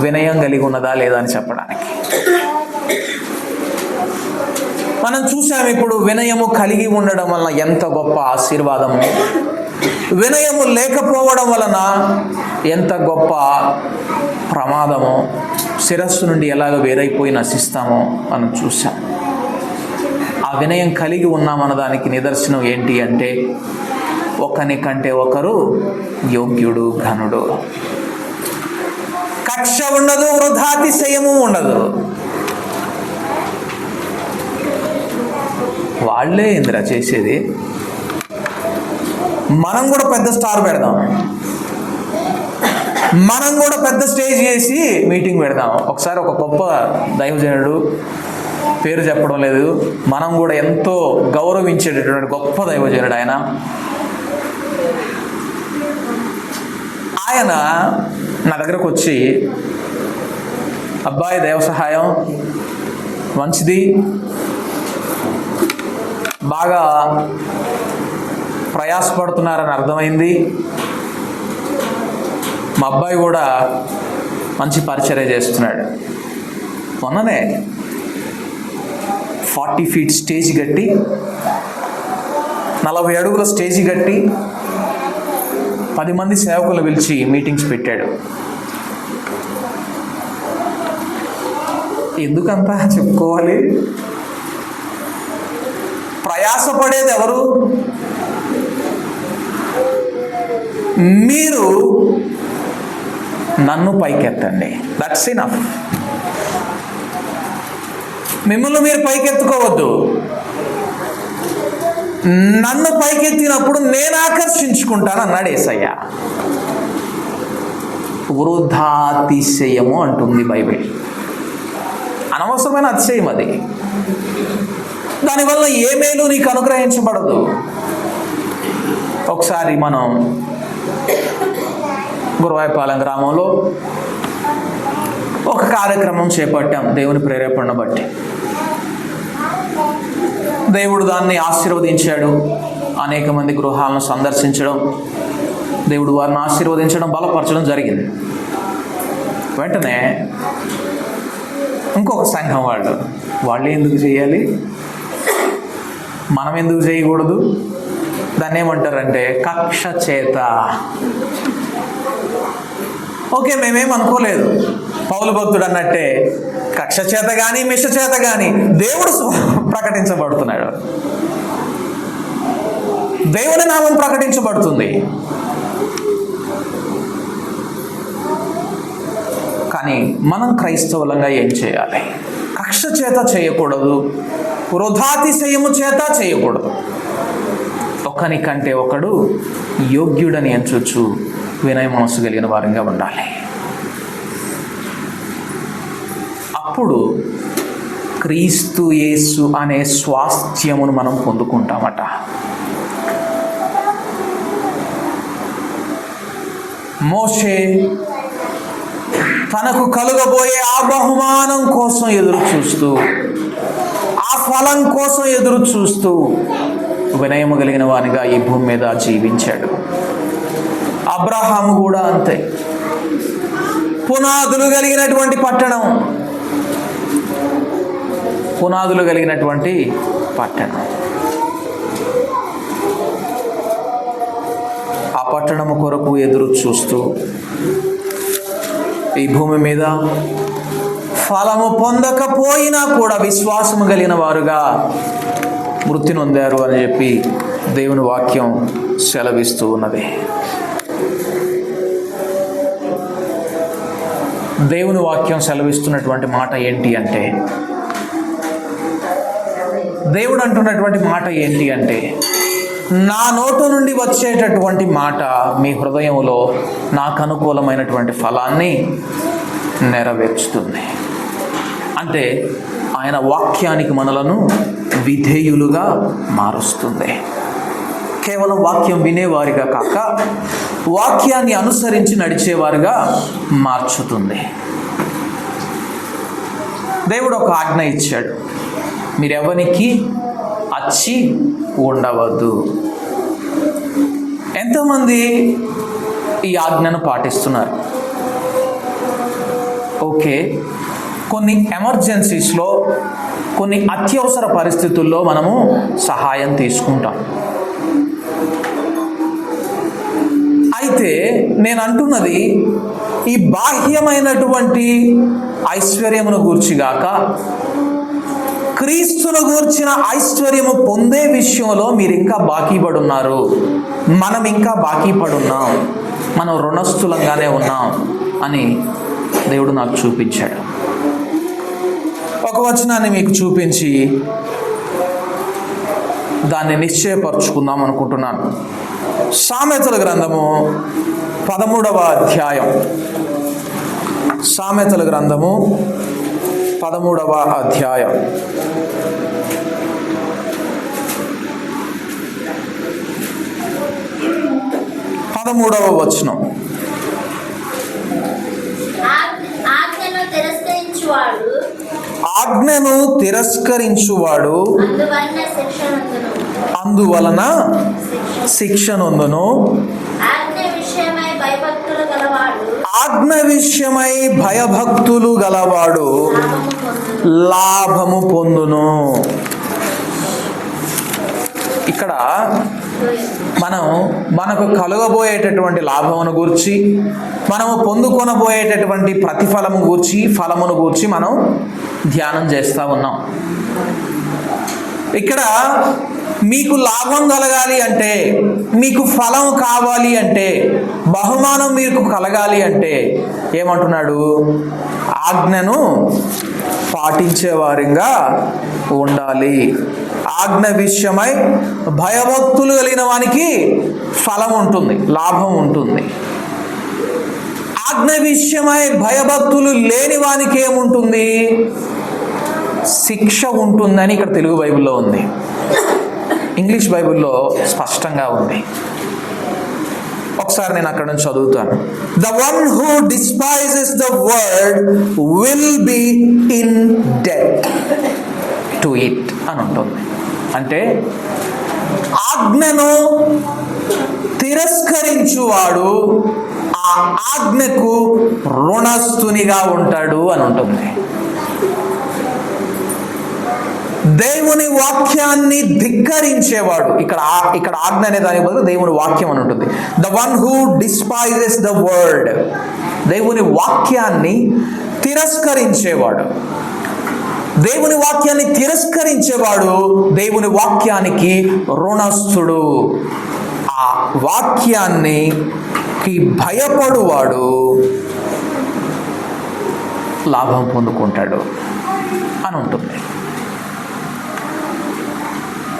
వినయం కలిగి ఉన్నదా లేదా అని చెప్పడానికి మనం చూసాము. ఇప్పుడు వినయము కలిగి ఉండడం వలన ఎంత గొప్ప ఆశీర్వాదము, వినయము లేకపోవడం వలన ఎంత గొప్ప ప్రమాదము, శిరస్సు నుండి ఎలాగ వేరైపోయి నశిస్తామో మనం చూసాం. ఆ వినయం కలిగి ఉన్నామన్నదానికి నిదర్శనం ఏంటి అంటే ఒకని కంటే ఒకరు యోగ్యుడు, ఘనుడు. కక్ష ఉండదు, వృధాతిశయము ఉండదు. వాళ్ళే ఇంద్ర చేసేది, మనం కూడా పెద్ద స్టార్ పెడదాం, మనం కూడా పెద్ద స్టేజ్ చేసి మీటింగ్ పెడదాం. ఒకసారి ఒక గొప్ప దైవజనుడు, పేరు చెప్పడం లేదు, మనం కూడా ఎంతో గౌరవించేటటువంటి గొప్ప దైవజనుడు ఆయన నా దగ్గరకు వచ్చి, అబ్బాయి దైవ సహాయం మంచిది, బాగా ప్రయాసపడుతున్నారని అర్థమైంది, మా అబ్బాయి కూడా మంచి పరిచర్య చేస్తున్నాడు. మొన్ననే 40 feet స్టేజ్ కట్టి, 40 అడుగుల స్టేజ్ కట్టి 10 మంది సేవకులు పిలిచి మీటింగ్స్ పెట్టాడు. ఎందుకంతా చెప్పుకోవాలి? ప్రయాసపడేది ఎవరు? మీరు నన్ను పైకెత్తండి, దట్స్ ఇనఫ్. మిమ్మల్ని మీరు పైకెత్తుకోవద్దు. నన్ను పైకెత్తినప్పుడు నేను ఆకర్షించుకుంటాను అన్నాడు యేసయ్య. వృధాతిశయము అంటుంది బైబిల్. అనవసరమైన అతిశయం అది. దానివల్ల ఏ మేలు నీకు అనుగ్రహించబడదు. ఒకసారి మనం గురవాయపాలెం గ్రామంలో ఒక కార్యక్రమం చేపట్టాం దేవుని ప్రేరేపణ బట్టి. దేవుడు దాన్ని ఆశీర్వదించాడు. అనేక మంది గృహాలను సందర్శించడం, దేవుడు వారిని ఆశీర్వదించడం, బలపరచడం జరిగింది. వెంటనే ఇంకొక సంఘం వాళ్ళు ఎందుకు చేయాలి, మనం ఎందుకు చేయకూడదు, దాన్ని ఏమంటారంటే కక్ష చేత. ఓకే, మేమేం అనుకోలేదు. పౌలు భక్తుడు అన్నట్టే కక్ష చేత కానీ మిష చేత కానీ దేవుడు ప్రకటించబడుతున్నాడు, దేవుని నామం ప్రకటించబడుతుంది. కానీ మనం క్రైస్తవులంగా ఏం చేయాలి? కక్ష చేత చేయకూడదు, వృధాతిశయము చేత చేయకూడదు. ఒకని కంటే ఒకడు యోగ్యుడని ఎంచొచ్చు వినయ మనసు కలిగిన వారంగా ఉండాలి. అప్పుడు క్రీస్తు యేసు అనే స్వాస్థ్యమును మనం పొందుకుంటామట. మోషే తనకు కలుగబోయే ఆ బహుమానం కోసం ఎదురు చూస్తూ, ఆ ఫలం కోసం ఎదురు చూస్తూ వినయము కలిగిన వానిగా ఈ భూమి మీద జీవించాడు. అబ్రహాము కూడా అంతే. పునాదులు కలిగినటువంటి పట్టణం, పునాదులు కలిగినటువంటి పట్టణం. ఆ పట్టణము కొరకు ఎదురు చూస్తూ ఈ భూమి మీద ఫలము పొందకపోయినా కూడా విశ్వాసము కలిగిన వారుగా మృతి నొందారు అని చెప్పి దేవుని వాక్యం సెలవిస్తూ ఉన్నది. దేవుని వాక్యం సెలవిస్తున్నటువంటి మాట ఏంటి అంటే, దేవుడు అంటున్నటువంటి మాట ఏంటి అంటే, నా నోటు నుండి వచ్చేటటువంటి మాట మీ హృదయంలో నాకు అనుకూలమైనటువంటి ఫలాన్ని నెరవేర్చుతుంది. అంటే ఆయన వాక్యానికి మనలను విధేయులుగా మారుస్తుంది. కేవలం వాక్యం వినేవారిగా కాక వాక్యాన్ని అనుసరించి నడిచేవారుగా మార్చుతుంది. దేవుడు ఒక ఆజ్ఞ ఇచ్చాడు, మీరెవరికి అచ్చి ఉండవద్దు. ఎంతమంది ఈ ఆజ్ఞను పాటిస్తున్నారు? ఓకే, కొన్ని ఎమర్జెన్సీస్లో, కొన్ని అత్యవసర పరిస్థితుల్లో మనము సహాయం తీసుకుంటాం. అయితే నేను అంటున్నది ఈ బాహ్యమైనటువంటి ఐశ్వర్యమును గూర్చిగాక, క్రీస్తును గూర్చిన ఐశ్వర్యము పొందే విషయంలో మీరు ఇంకా బాకీ పడున్నారు. మనం ఇంకా బాకీ పడున్నాం, మనం రుణస్థులంగానే ఉన్నాం అని దేవుడు నాకు చూపించాడు. ఒక వచనాన్ని మీకు చూపించి దాన్ని నిశ్చయపరుచుకుందాం అనుకుంటున్నాను. సామెతల గ్రంథము 13వ అధ్యాయం. సామెతల గ్రంథము 13వ అధ్యాయం. పదమూడవ వచనం. ఆజ్ఞను తిరస్కరించువాడు అందువలన శిక్ష నొందును. ఆజ్ఞ విషయమై భయభక్తులు గలవాడు లాభము పొందును. ఇక్కడ మనకు కలుగబోయేటటువంటి లాభమును గూర్చి, మనము పొందుకొనబోయేటటువంటి ప్రతిఫలము గూర్చి, ఫలమును గూర్చి మనం ధ్యానం చేస్తూ ఉన్నాం. ఇక్కడ మీకు లాభం కలగాలి అంటే, మీకు ఫలం కావాలి అంటే, బహుమానం మీకు కలగాలి అంటే ఏమంటున్నాడు? ఆజ్ఞను పాటించేవారిగా ఉండాలి. ఆజ్ఞ విషయమై భయభక్తులు కలిగిన వానికి ఫలం ఉంటుంది, లాభం ఉంటుంది. ఆజ్ఞ విషయమై భయభక్తులు లేని వానికి ఏముంటుంది? శిక్ష ఉంటుందని ఇక్కడ తెలుగు బైబిల్లో ఉంది. ఇంగ్లీష్ బైబిల్లో స్పష్టంగా ఉంది. ఒకసారి నేను అక్కడ నుంచి చదువుతాను. The one who despises the word will be in debt to it అని ఉంటుంది. అంటే ఆజ్ఞను తిరస్కరించువాడు ఆ ఆజ్ఞకు రుణస్థునిగా ఉంటాడు అని ఉంటుంది. దేవుని వాక్యాన్ని ధిక్కరించేవాడు, ఇక్కడ ఆజ్ఞ అనే దాని బదులు దేవుని వాక్యం అని ఉంటుంది. The one who despises the word, దేవుని వాక్యాన్ని తిరస్కరించేవాడు. దేవుని వాక్యాన్ని తిరస్కరించేవాడు దేవుని వాక్యానికి రుణస్థుడు. ఆ వాక్యానికి భయపడువాడు లాభం పొందుకుంటాడు అని ఉంటుంది.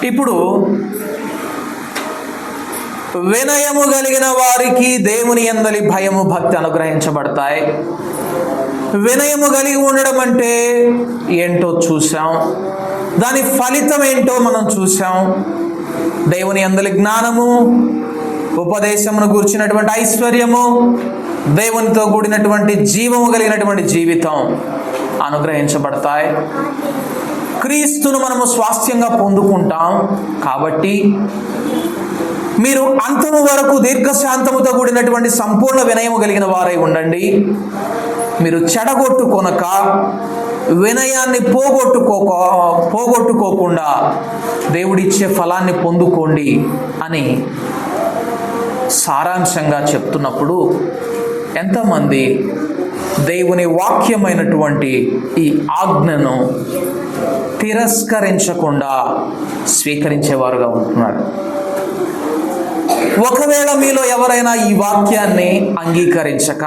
ఇప్పుడు వినయము కలిగిన వారికి దేవుని యందలి భయము భక్తి అనుగ్రహించబడతాయి. వినయము కలిగి ఉండడం అంటే ఏంటో చూసాం, దాని ఫలితం ఏంటో మనం చూసాం. దేవుని యందలి జ్ఞానము, ఉపదేశమును గూర్చినటువంటి ఐశ్వర్యము, దేవునితో కూడినటువంటి జీవము కలిగినటువంటి జీవితం అనుగ్రహించబడతాయి. క్రీస్తును మనము స్వాస్థ్యంగా పొందుకుంటాం. కాబట్టి మీరు అంతము వరకు దీర్ఘశాంతముతో కూడినటువంటి సంపూర్ణ వినయము కలిగిన వారై ఉండండి. మీరు చెడగొట్టుకొనక, వినయాన్ని పోగొట్టుకోకుండా దేవుడిచ్చే ఫలాన్ని పొందుకోండి అని సారాంశంగా చెప్తున్నప్పుడు ఎంతమంది దేవుని వాక్యమైనటువంటి ఈ ఆజ్ఞను తిరస్కరించకుండా స్వీకరించేవారుగా ఉంటున్నారు? ఒకవేళ మీలో ఎవరైనా ఈ వాక్యాన్ని అంగీకరించక,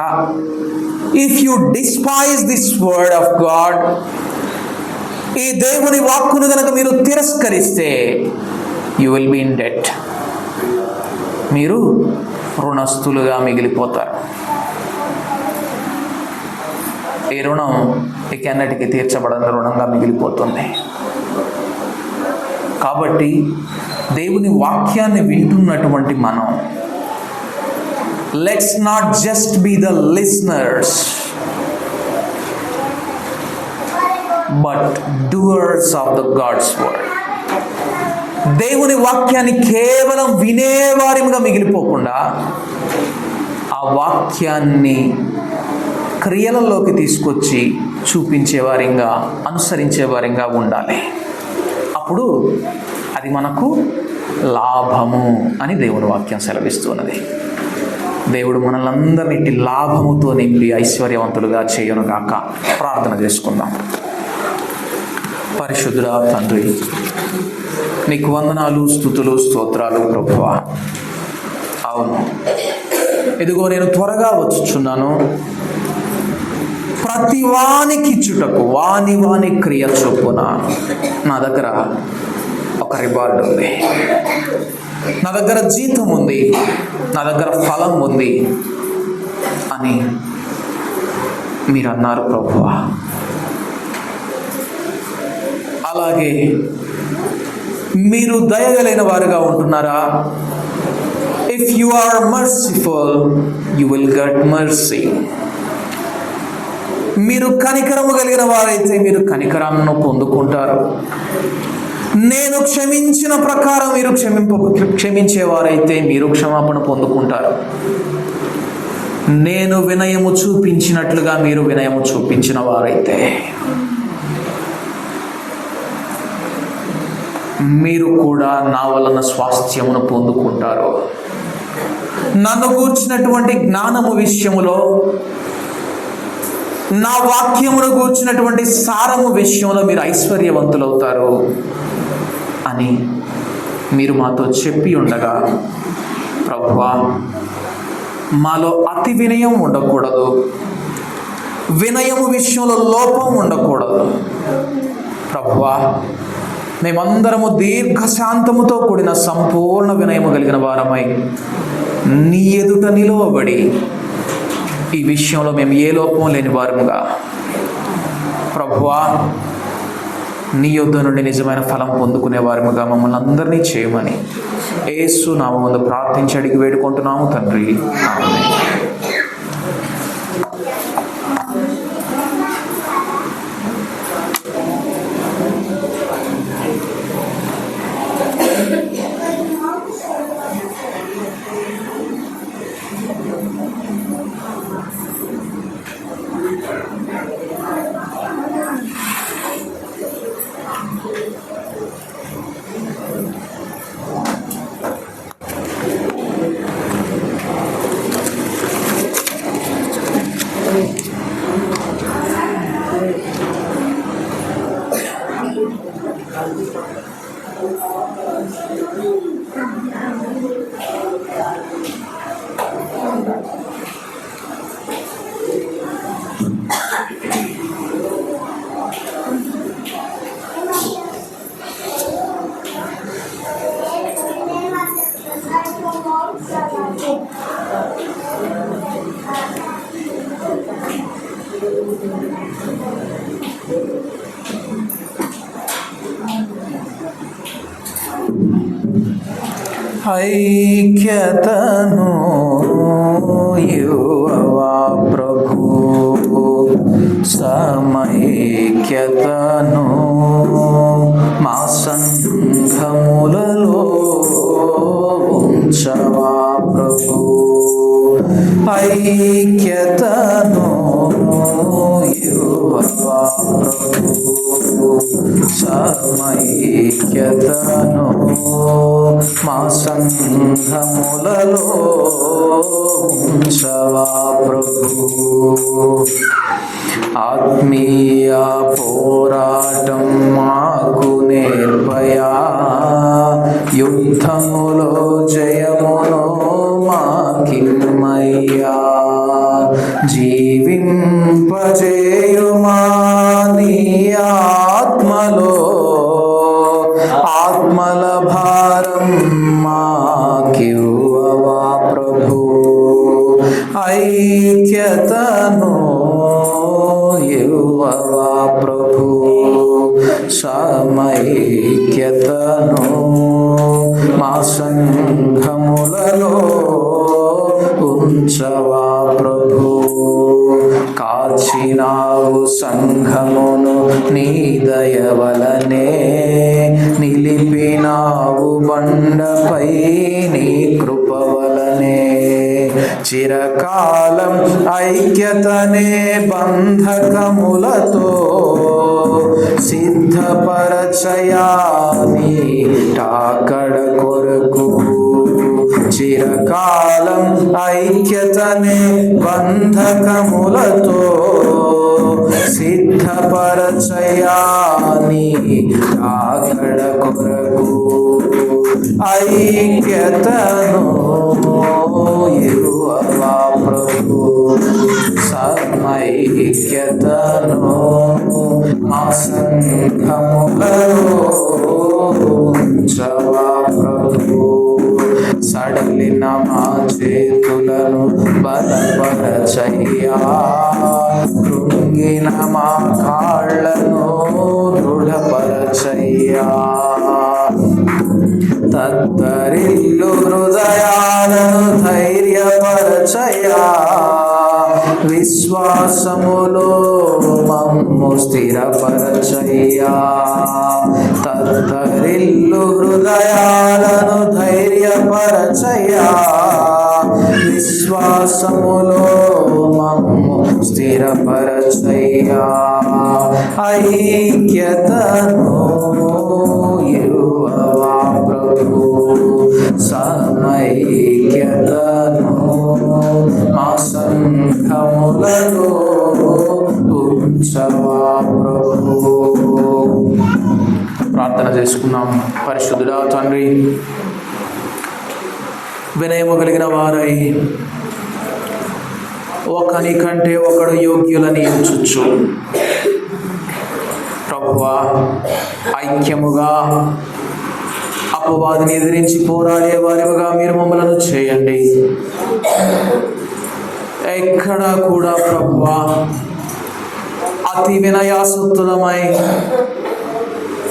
if you despise this word of God, ఈ దేవుని వాక్కును కనుక మీరు తిరస్కరిస్తే you will be in debt, మీరు రుణస్థులుగా మిగిలిపోతారు. ఈ రుణం ఎన్నటికి తీర్చబడని రుణంగా మిగిలిపోతుంది. కాబట్టి దేవుని వాక్యాన్ని వింటున్నటువంటి మనం, let's not just be the listeners but doers of the God's word. దేవుని వాక్యాన్ని కేవలం వినేవారిగా మిగిలిపోకుండా ఆ వాక్యాన్ని క్రియలలోకి తీసుకొచ్చి చూపించేవారిగా, అనుసరించేవారిగా ఉండాలి. అప్పుడు అది మనకు లాభము అని దేవుని వాక్యం సెలవిస్తున్నది. దేవుడు మనలందరినీ లాభముతో నింపి ఐశ్వర్యవంతులుగా చేయనుగాక. ప్రార్థన చేసుకుందాం. పరిశుద్ధుడా తండ్రి, నీకు వందనాలు, స్తుతులు, స్తోత్రాలు ప్రభువా. అవును, ఇదిగో నేను త్వరగా వచ్చుచున్నాను. ప్రతి వానికి ఇచ్చుటకు వాని క్రియ చొప్పున నా దగ్గర ఒక రివార్డ్ ఉంది, నా దగ్గర జీతం ఉంది, నా దగ్గర ఫలం ఉంది అని మీరు అన్నారు ప్రభువా. అలాగే మీరు దయగలైన వారుగా ఉంటున్నారా? If you are merciful you will get mercy. మీరు కనికరము కలిగిన వారైతే మీరు కనికరాన్ని పొందుకుంటారు. నేను క్షమించిన ప్రకారం మీరు క్షమించేవారైతే మీరు క్షమాపణ పొందుకుంటారు. నేను వినయము చూపించినట్లుగా మీరు వినయము చూపించిన వారైతే మీరు కూడా నా వలన స్వాస్థ్యమును పొందుకుంటారు. నన్ను గూర్చినటువంటి జ్ఞానము విషయములో, నా వాక్యమును గూర్చినటువంటి సారము విషయంలో మీరు ఐశ్వర్యవంతులవుతారు అని మీరు మాతో చెప్పి ఉండగా ప్రభువా, మాలో అతి వినయం ఉండకూడదు, వినయము విషయంలో లోపం ఉండకూడదు ప్రభువా. మేమందరము దీర్ఘశాంతముతో కూడిన సంపూర్ణ వినయము కలిగిన వారమై నీ ఎదుట నిలువబడి ఈ విషయంలో మేము ఏ లోపం లేని వారముగా ప్రభువా నీ యొద్ద నుండి నిజమైన ఫలం పొందుకునే వారముగా మమ్మల్ని అందరినీ చేయమని యేసు నామమున ప్రార్థించి అడిగి వేడుకుంటున్నాము తండ్రి. ఆమేన్. ఐక్యతను యువవా ప్రభు, సమైక్యతను మా సంఘములలో ఉంచవా ప్రభు. ఐక్యతను యువవా ప్రభు, సమైక్యతను మా సంఘములలో ఉంచవా ప్రభు. ఆత్మీయ పోరాటం మాకు నేర్పయా, యుద్ధములో జయమును మాకిమ్మయ్యా. జీవింపజేయుమా నీ ఆత్మలో, ఆత్మల భారం మాకివ్వవా ప్రభు. ఐక్యతను యువవా ప్రభు, సమైక్యతను మా సంఘములలో ఉంచవా ప్రభు. కాచినావు సంఘమును నీ దయ వలనే, నిలిపినావు బండపై నీ కృప వలనే. చిరకాలం ఐక్యతనే బంధకములతో సిద్ధపరచయా నీ టాకడ కొరకు. చిరకాలం ఐక్యతనే బంధకములతో సిద్ధపరచయా నీ టాకడ కొరకు. ఐక్యతను యువవా ప్రభు, సమైక్యతను మా సంఘములలో ఉంచవా ప్రభు. సడలిన మా చేతులను బలపరచయ్యా, కృంగిన మా కాళ్ళను దృఢపరచయ్యా. తత్తరిల్లు హృదయాలను ధైర్యపరచయ్యా, విశ్వాసములో మమ్ము స్థిరపరచయ్యా. తత్తరిల్లు హృదయాలను ధైర్యపరచయ్యా, విశ్వాసములో మమ్ము స్థిరపరచయ్యా. ఐక్యతను యువవా ప్రభు, సమైక్యతను మా సంఘములలో ఉంచవా ప్రభు. ప్రార్థన చేసుకున్నాం. పరిశుద్ధుడా తండ్రి, వినయము కలిగిన వారై ఒకని కంటే ఒకడు యోగ్యులని ఎంచుచు ప్రభువా, ఐక్యముగా అపవాదిని ఎదిరించి పోరాడే వారిగా మీరు మమ్మలను చేయండి. ఎక్కడా కూడా ప్రభువా అతి వినయాసక్తులమై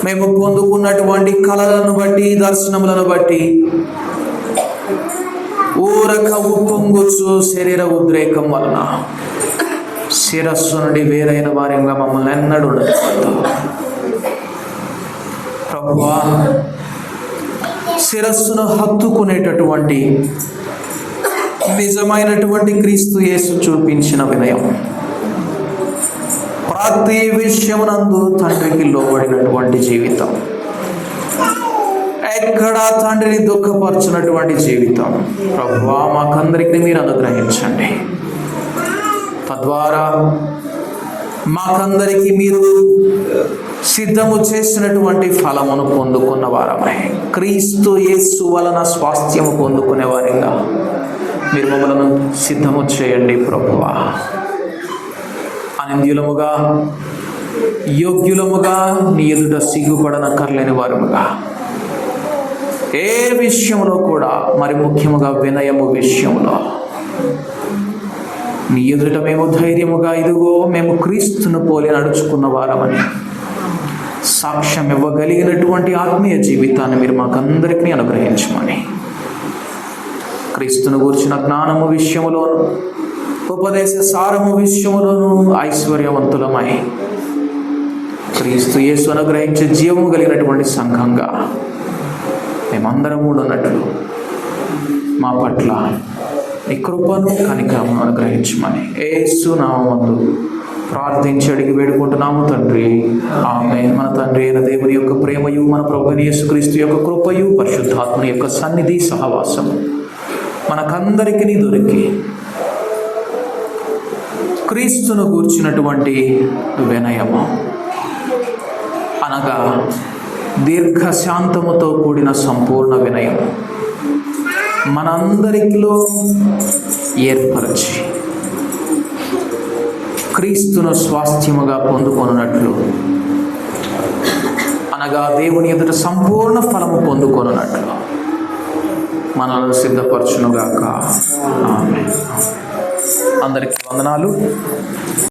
మేము పొందుకున్నటువంటి కళలను బట్టి, దర్శనములను బట్టి ఊరక ఉప్పొంగుచు శరీర ఉద్రేకం వలన శిరస్సు నుండి వేరైన వారిగా మమ్మల్ని ఎన్నడూ ఉండకూడదు ప్రభువా. శిరస్సును హత్తుకునేటటువంటి నిజమైనటువంటి క్రీస్తు యేసు చూపించిన వినయం, ప్రతి విషయమునందు తండ్రికి లోబడినటువంటి జీవితం, ఎక్కడా తండ్రిని దుఃఖపరచినటువంటి జీవితం ప్రభువా మాకందరికీ మీరు అనుగ్రహించండి. తద్వారా మాకందరికీ మీరు సిద్ధము చేసినటువంటి ఫలమును పొందుకున్న వారమై క్రీస్తు యేసు వలన స్వాస్థ్యము పొందుకునే వారిగా మీరు మమ్మలను సిద్ధము చేయండి ప్రభువా. అనింద్యులముగా, యోగ్యులముగా నీ ఎదుట సిగ్గుపడనక్కర్లేని వారముగా, ఏ విషయంలో కూడా, మరి ముఖ్యముగా వినయము విషయంలో నీ ఎదుట మేము ధైర్యముగా ఇదిగో మేము క్రీస్తును పోలి నడుచుకున్న వారమని సాక్ష్యం ఇవ్వగలిగినటువంటి ఆత్మీయ జీవితాన్ని మీరు మాకందరికీ అనుగ్రహించమని, క్రీస్తును గూర్చిన జ్ఞానము విషయములోను, ఉపదేశ సారము విషయములోను ఐశ్వర్యవంతులమై క్రీస్తు యేసు అనుగ్రహించే జీవము కలిగినటువంటి సంఘంగా మేమందరం కూడా ఉన్నట్లు మా పట్ల నీ కృపను కనికరమును అనుగ్రహించమని యేసు నామమున ప్రార్థించి అడిగి వేడుకుంటున్నాము తండ్రి, ఆమేన్. మన తండ్రి అయిన దేవుని యొక్క ప్రేమయు, మన ప్రభువైన యేసుక్రీస్తు యొక్క కృపయు, పరిశుద్ధాత్మ యొక్క సన్నిధి సహవాసం మనకందరికీ దొరికి క్రీస్తును గూర్చినటువంటి వినయము అనగా దీర్ఘశాంతముతో కూడిన సంపూర్ణ వినయం మనందరిలో ఏర్పరచి క్రీస్తును స్వాస్థ్యముగా పొందుకొనున్నట్లు, అనగా దేవుని ఎదుట సంపూర్ణ ఫలము పొందుకొనున్నట్లు మనల్ని సిద్ధపరచునుగాక. ఆమేన్. అందరికీ వందనాలు.